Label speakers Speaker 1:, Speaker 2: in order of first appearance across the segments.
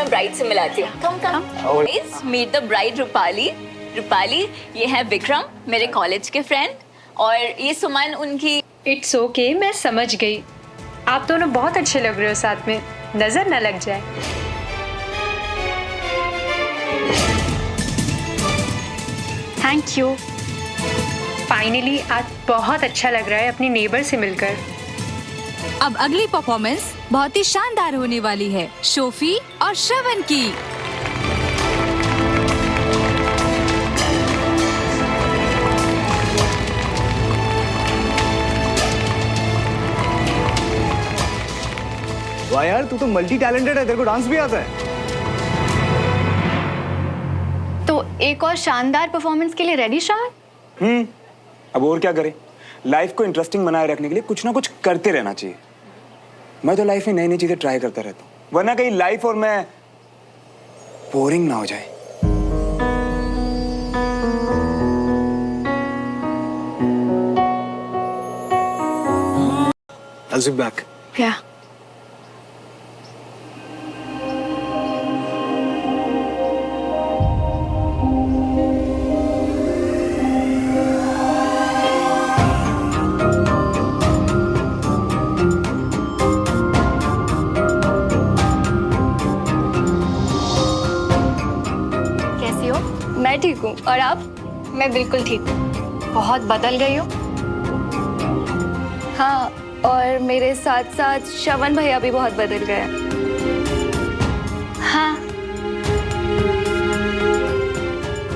Speaker 1: तुम्हें ब्राइड से मिलाती हूँ। Come come. Please meet the bride Rupali. Rupali, ये है विक्रम, मेरे कॉलेज के फ्रेंड, और ये सुमन उनकी।
Speaker 2: इट्स ओके, मैं समझ गई। आप दोनों बहुत अच्छे लग रहे हो साथ में, नजर न लग जाए। Thank you. फाइनली आज बहुत अच्छा लग रहा है अपनी नेबर से मिलकर।
Speaker 3: अब अगली परफॉर्मेंस बहुत ही शानदार होने वाली है शोफी और श्रवण की।
Speaker 4: वाह यार, तू तो मल्टी टैलेंटेड है, तेरे को डांस भी आता है।
Speaker 5: तो एक और शानदार परफॉर्मेंस के लिए रेडी श्रावण?
Speaker 6: अब और क्या करें, लाइफ को इंटरेस्टिंग बनाए रखने के लिए कुछ ना कुछ करते रहना चाहिए। मैं तो लाइफ में नई नई चीजें ट्राई करता रहता हूँ, वरना कहीं लाइफ और मैं बोरिंग ना हो जाए।
Speaker 4: I'll be back.
Speaker 5: क्या? कैसी हो? मैं ठीक हूँ, और आप? मैं बिल्कुल ठीक हूँ। बहुत बदल गई हो। हाँ, और मेरे साथ साथ श्रवण भैया भी बहुत बदल गए। हाँ,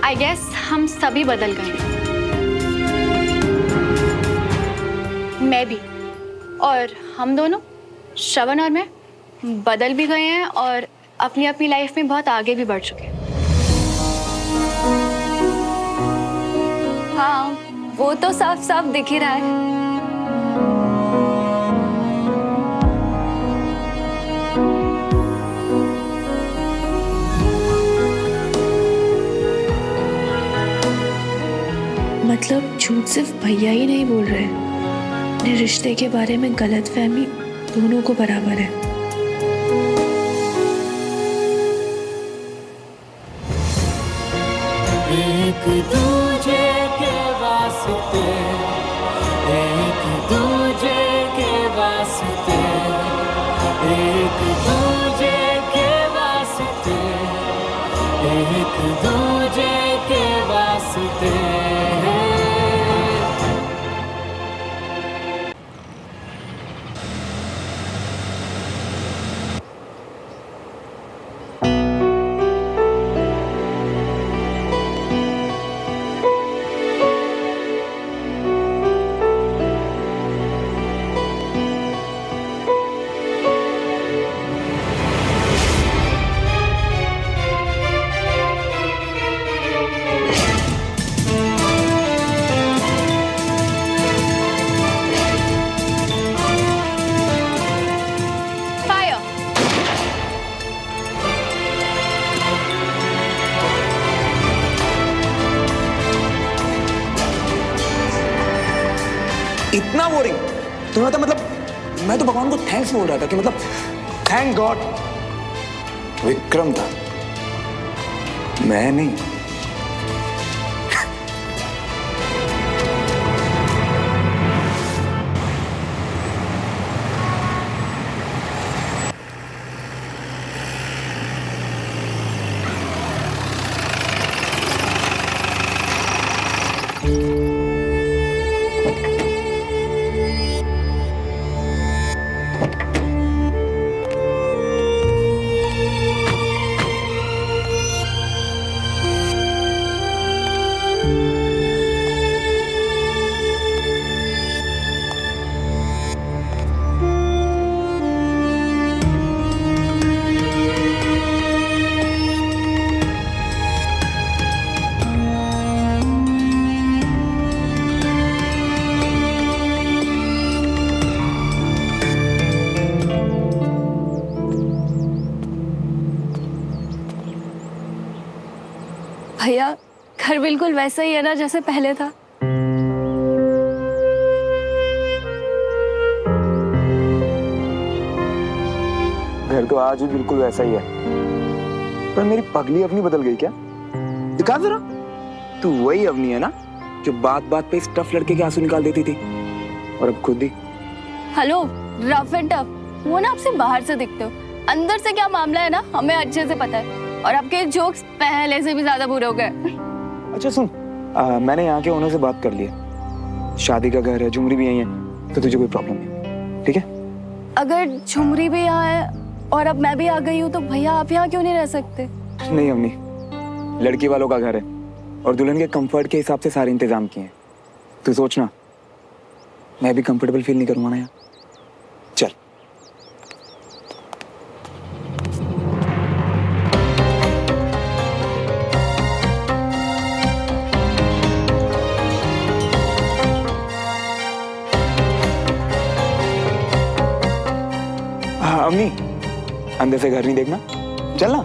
Speaker 5: आई गेस हम सभी बदल गए। मैं भी, और हम दोनों, श्रवण और मैं, बदल भी गए हैं और अपनी अपनी लाइफ में बहुत आगे भी बढ़ चुके हैं। हाँ, वो तो साफ साफ दिख ही रहा है।
Speaker 7: मतलब झूठ सिर्फ भैया ही नहीं बोल रहे, अपने रिश्ते के बारे में गलतफहमी दोनों को बराबर है।
Speaker 8: एक दूजे के वास्ते, एक दूजे के वास्ते, एक दूजे के वास्ते, एक दूजे के वास्ते।
Speaker 6: इतना बोरिंग तुम्हें तो, मतलब मैं तो भगवान को थैंक्स बोल रहा था कि मतलब थैंक गॉड विक्रम था, मैं नहीं।
Speaker 5: भैया, घर बिल्कुल वैसा ही है ना जैसे पहले था।
Speaker 6: घर तो आज भी बिल्कुल वैसा ही है। पर मेरी पगली अवनी बदल गई क्या? दिखा जरा। तू वही अवनी है ना जो बात बात पे इस टफ लड़के के आंसू निकाल देती थी, और अब खुद ही।
Speaker 5: हेलो रफ एंड टफ, वो ना आपसे बाहर से दिखते हो, अंदर से क्या मामला है ना हमें अच्छे से पता है, और आपके जोक्स पहले से भी ज्यादा बुरे हो गए।
Speaker 6: अच्छा सुन, मैंने यहाँ के ओनर से बात कर ली है, शादी का घर है, झुमरी भी यही है, तो तुझे कोई प्रॉब्लम नहीं, ठीक है?
Speaker 5: अगर झुमरी भी यहाँ है और अब मैं भी आ गई हूँ तो भैया आप यहाँ क्यों नहीं रह सकते?
Speaker 6: नहीं अम्मी, लड़की वालों का घर है और दुल्हन के कंफर्ट के हिसाब से सारे इंतजाम किए हैं। तू सोचना मैं भी कंफर्टेबल फील नहीं करूँगा ना यार। चल। हाँ अम्मी, अंदर से घर नहीं देखना, चलना।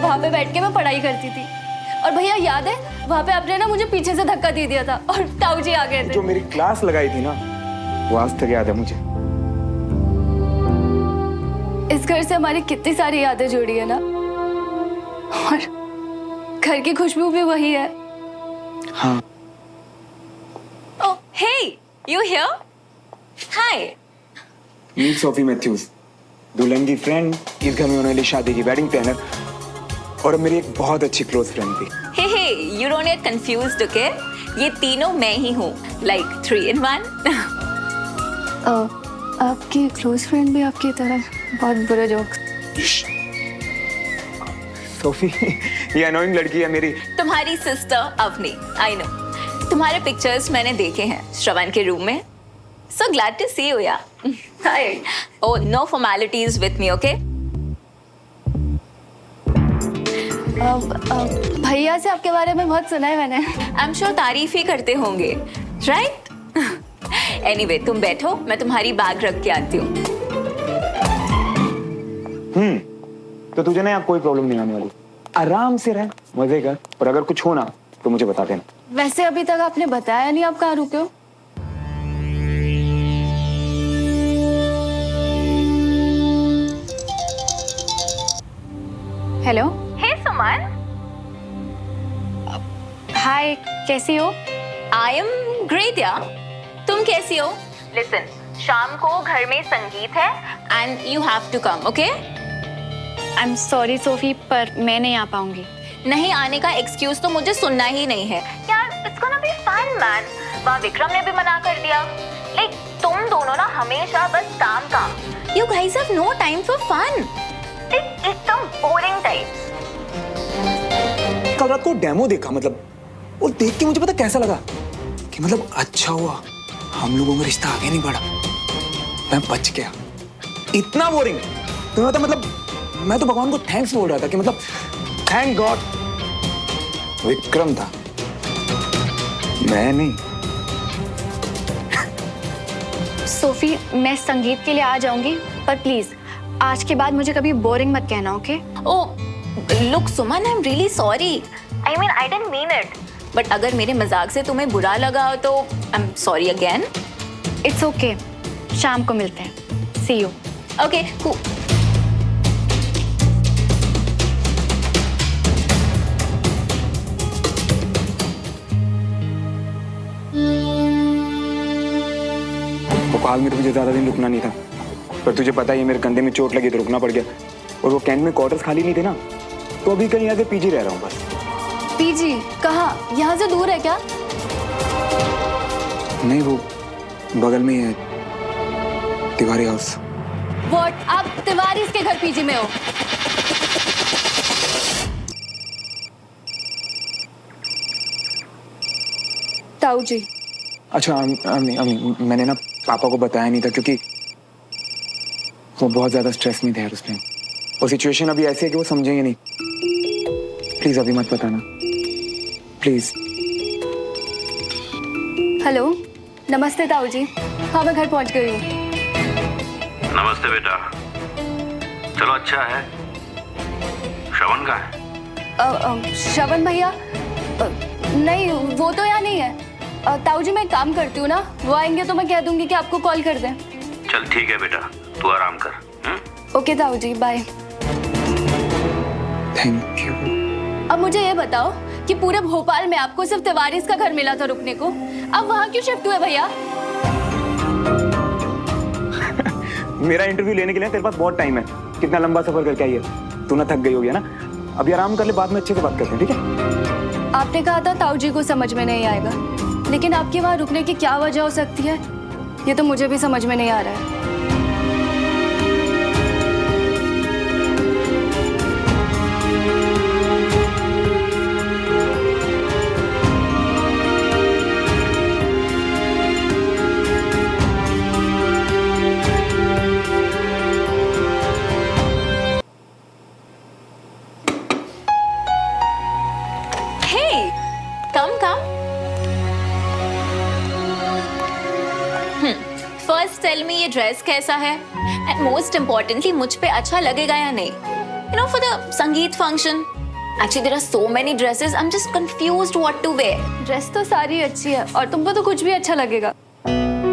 Speaker 5: वहाँ पे बैठ के मैं पढ़ाई करती थी, और भैया याद है वहाँ पे आपने ना मुझे पीछे से धक्का दे दिया था और ताऊ जी आ गए थे।
Speaker 6: जो मेरी क्लास लगाई थी ना, वो आज तक याद है मुझे।
Speaker 5: इस घर से हमारी कितनी सारी यादें जुड़ी है ना, और घर की खुशबू भी वही है।
Speaker 6: हाँ।
Speaker 1: Oh, hey, you here? Hi.
Speaker 6: Meet Sophie Matthews, दुल्हन की फ्रेंड, इस घर में होने वाली शादी की वेडिंग प्लानर, और मेरी एक बहुत अच्छी क्लोज फ्रेंड थी।
Speaker 1: Hey, you don't get confused, okay? ये तीनों मैं ही हूँ, like 3 in 1.
Speaker 5: आपकी क्लोज फ्रेंड भी आपकी तरह बहुत बुरे जोक्स।
Speaker 6: सोफी, ये अनोइंग लड़की है मेरी।
Speaker 1: तुम्हारी सिस्टर अवनी, I know. तुम्हारे पिक्चर्स मैंने देखे हैं श्रवण के रूम में. So glad to see you, yeah. Hi. Oh, no formalities with me, okay?
Speaker 5: भैया से आपके बारे में बहुत सुना है मैंने।
Speaker 1: I'm sure तारीफ ही करते होंगे, right? Anyway, तुम बैठो, मैं तुम्हारी बैग रख के आती हूँ.
Speaker 6: तो तुझे ना यहाँ कोई प्रॉब्लम नहीं आने वाली, आराम से रह, मजे कर, और अगर कुछ हो ना तो मुझे बता देना।
Speaker 5: वैसे अभी तक आपने बताया नहीं आप कहाँ रुके हो? हेलो।
Speaker 1: Hey, Suman.
Speaker 5: हाय, कैसी हो?
Speaker 1: I am great, yeah. तुम कैसी हो? Listen, शाम को घर में संगीत है and you have to come, okay?
Speaker 5: I am sorry Sophie, पर मैं नहीं आ पाऊंगी।
Speaker 1: नहीं आने का एक्सक्यूज तो मुझे सुनना ही नहीं है यार. It's gonna be fun, man. वहाँ विक्रम ने भी मना कर दिया. Like, तुम दोनों ना हमेशा बस काम. You guys have no time for fun. एकदम बोरिंग टाइप्स.
Speaker 6: कल रात को डेमो देखा, मतलब वो देख के मुझे पता कैसा लगा कि मतलब अच्छा हुआ हम लोगों में रिश्ता आगे नहीं बढ़ा, मैं बच गया. इतना बोरिंग तुम्हें पता, मतलब मैं तो भगवान को थैंक्स बोल रहा था कि मतलब थैंक गॉड विक्रम था, मैं नहीं.
Speaker 5: सोफी, मैं संगीत के लिए आ जाऊंगी, पर प्लीज आज के बाद मुझे कभी बोरिंग मत कहना, okay?
Speaker 1: Oh, look, Suman, I'm really sorry. I mean, I didn't mean it. But अगर मेरे मजाक से तुम्हें बुरा लगा तो I'm sorry again.
Speaker 5: It's okay, शाम को मिलते हैं. सी यू.
Speaker 1: Okay, cool.
Speaker 6: भोपाल में तो मुझे ज्यादा दिन रुकना नहीं था, पर तुझे पता ही है मेरे कंधे में चोट लगी तो रुकना पड़ गया, और वो कैंट में क्वार्टर्स खाली नहीं थे ना, तो अभी कहीं यहाँ से पीजी रह रहा हूँ बस.
Speaker 5: पीजी कहाँ? यहाँ से दूर है क्या?
Speaker 6: नहीं, वो बगल में ही है, तिवारी हाउस.
Speaker 5: व्हाट? आप तिवारी के घर पीजी में हो? ताऊ जी.
Speaker 6: अच्छा मैंने ना पापा को बताया नहीं था, क्योंकि वो बहुत ज्यादा स्ट्रेस में थे यार उस टाइम. और सिचुएशन अभी ऐसी है कि वो समझेंगे नहीं. प्लीज अभी मत बताना, प्लीज.
Speaker 5: हेलो. नमस्ते ताऊ जी। हाँ मैं घर पहुंच गई हूँ।
Speaker 9: नमस्ते बेटा। चलो अच्छा है। श्रवण कहाँ है?
Speaker 5: श्रवण भैया नहीं, वो तो यहाँ नहीं है। ताऊ जी मैं एक काम करती हूँ ना, वो आएंगे तो मैं कह दूंगी कि आपको कॉल कर दें।
Speaker 9: चल ठीक है बेटा, तू आराम कर।
Speaker 5: ओके ताऊ जी, बाय।
Speaker 6: Thank you.
Speaker 5: अब मुझे ये बताओ कि पूरे भोपाल में आपको सिर्फ तिवारीज का घर मिला था रुकने को, अब वहाँ क्यों शिफ्ट हुए भैया?
Speaker 6: मेरा इंटरव्यू लेने के लिए तेरे पास बहुत टाइम है। कितना लंबा सफर करके आई है, तू ना थक गई होगी ना। अभी आराम कर ले, बाद में अच्छे से बात करते हैं, ठीक है?
Speaker 5: आपने कहा था ताऊ जी को समझ में नहीं आएगा, लेकिन आपके वहाँ रुकने की क्या वजह हो सकती है, ये तो मुझे भी समझ में नहीं आ रहा है।
Speaker 1: फर्स्ट टेल मी ये ड्रेस कैसा है, एंड मोस्ट इम्पोर्टेंटली मुझ पे अच्छा लगेगा या नहीं, you know for the sangeet function. Actually there are so many dresses, I am just confused what to wear.
Speaker 5: Dress तो सारी अच्छी है और तुमको तो कुछ भी अच्छा लगेगा।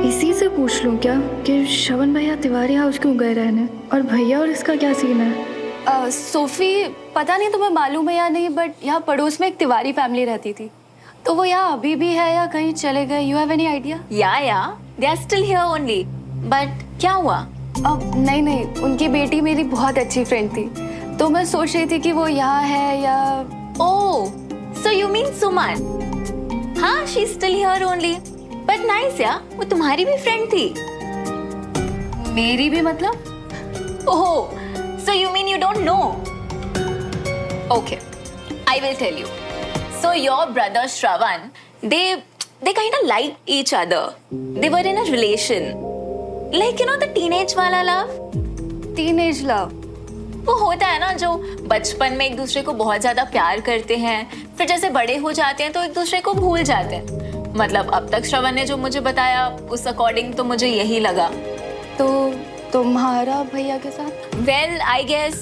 Speaker 7: इसी से पूछ लूं क्या कि श्रवण भैया तिवारी हाउस क्यों गए रहने, और भैया और इसका क्या सीन है?
Speaker 5: सोफी, पता नहीं तुम्हें मालूम है या नहीं, बट यहाँ पड़ोस में एक तिवारी फैमिली रहती थी, तो वो यहाँ अभी भी है या कहीं चले गए? You have any idea?
Speaker 1: या they are still here only, but क्या हुआ?
Speaker 5: नहीं, उनकी बेटी मेरी बहुत अच्छी फ्रेंड थी, तो मैं सोच रही थी कि वो यहाँ है या...
Speaker 1: oh, so you mean Suman? हाँ, she is still here only, but nice या, वो तुम्हारी भी फ्रेंड थी?
Speaker 5: मेरी भी मतलब?
Speaker 1: Oh, so you mean you don't know? Okay, I will tell you. So your brother Shravan, they kind of liked each other. They were in a relation. Like you know the teenage वाला love?
Speaker 5: Teenage love?
Speaker 1: वो होता है ना जो बचपन में एक दूसरे को बहुत ज्यादा प्यार करते हैं, फिर जैसे बड़े हो जाते हैं तो एक दूसरे को भूल जाते हैं. मतलब अब तक श्रवण ने जो मुझे बताया उस अकॉर्डिंग तो मुझे यही लगा.
Speaker 5: तो तुम्हारा भैया के साथ?
Speaker 1: Well, I guess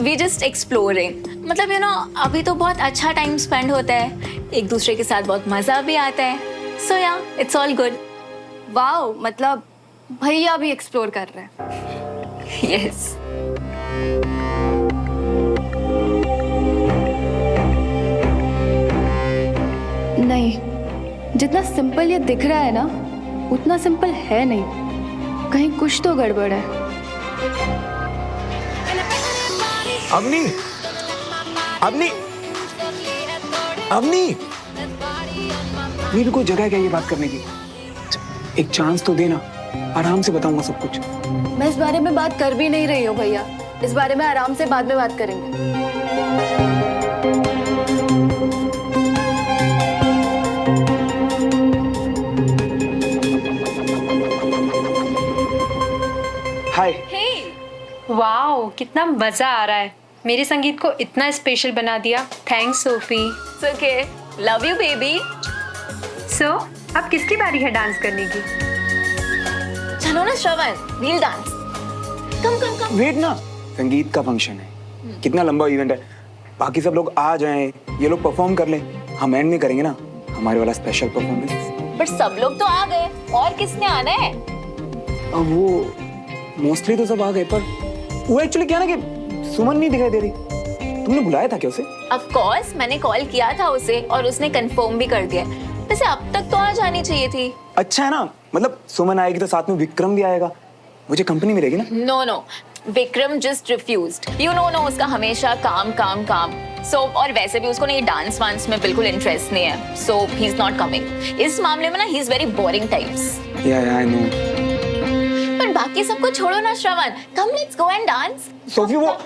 Speaker 1: we just exploring. मतलब you know अभी तो बहुत अच्छा टाइम स्पेंड होता है, एक दूसरे के साथ बहुत मजा भी आता है. So yeah, it's all good.
Speaker 5: Wow, मतलब भैया भी एक्सप्लोर कर रहे हैं.
Speaker 1: Yes.
Speaker 5: नहीं, जितना सिंपल ये दिख रहा है ना, उतना सिंपल है नहीं. कहीं कुछ तो गड़बड़ है.
Speaker 6: अवनी, अवनी, अवनी, मेरे भी कोई जगह है क्या ये बात करने की? एक चांस तो देना, आराम से बताऊंगा सब कुछ.
Speaker 5: मैं इस बारे में बात कर भी नहीं रही हूँ भैया, इस बारे में आराम से बाद में बात करेंगे.
Speaker 6: हाय.
Speaker 2: वाओ, कितना मजा आ रहा है. मेरे संगीत को इतना स्पेशल बना दिया. Thanks Sophie.
Speaker 1: It's okay. Love you baby.
Speaker 2: सो अब किसकी बारी है डांस करने की?
Speaker 1: चलो ना श्रवण, we'll dance. Come.
Speaker 6: वेट ना, संगीत का फंक्शन है, कितना लंबा इवेंट है. बाकी सब लोग आ जाएं, ये लोग परफॉर्म कर लें, हम एंड में करेंगे ना हमारे वाला स्पेशल परफॉर्मेंस.
Speaker 1: बट सब लोग तो आ गए, और किसने आना है?
Speaker 6: अब वो मोस्टली तो सब आ गए, पर वो एक्चुअली क्या ना कि सुमन नहीं दिखाई दे रही. तुमने बुलाया था क्या उसे?
Speaker 1: Of course, मैंने कॉल किया था उसे और उसने कंफर्म भी कर दिया. वैसे अब तक तो आ जानी चाहिए थी.
Speaker 6: अच्छा है ना, मतलब सुमन आएगी तो साथ में विक्रम भी आएगा, मुझे कंपनी मिलेगी ना.
Speaker 1: No, Vikram just refused. You know उसका हमेशा काम. So और वैसे भी उसको ना ये डांस वांस में बिल्कुल इंटरेस्ट नहीं है. So he's not coming. इस मामले में ना he's very boring types.
Speaker 6: Yeah, I know.
Speaker 1: पर बाकी सबको छोड़ो ना श्रवण. Come let's go and dance.
Speaker 6: Sophie वो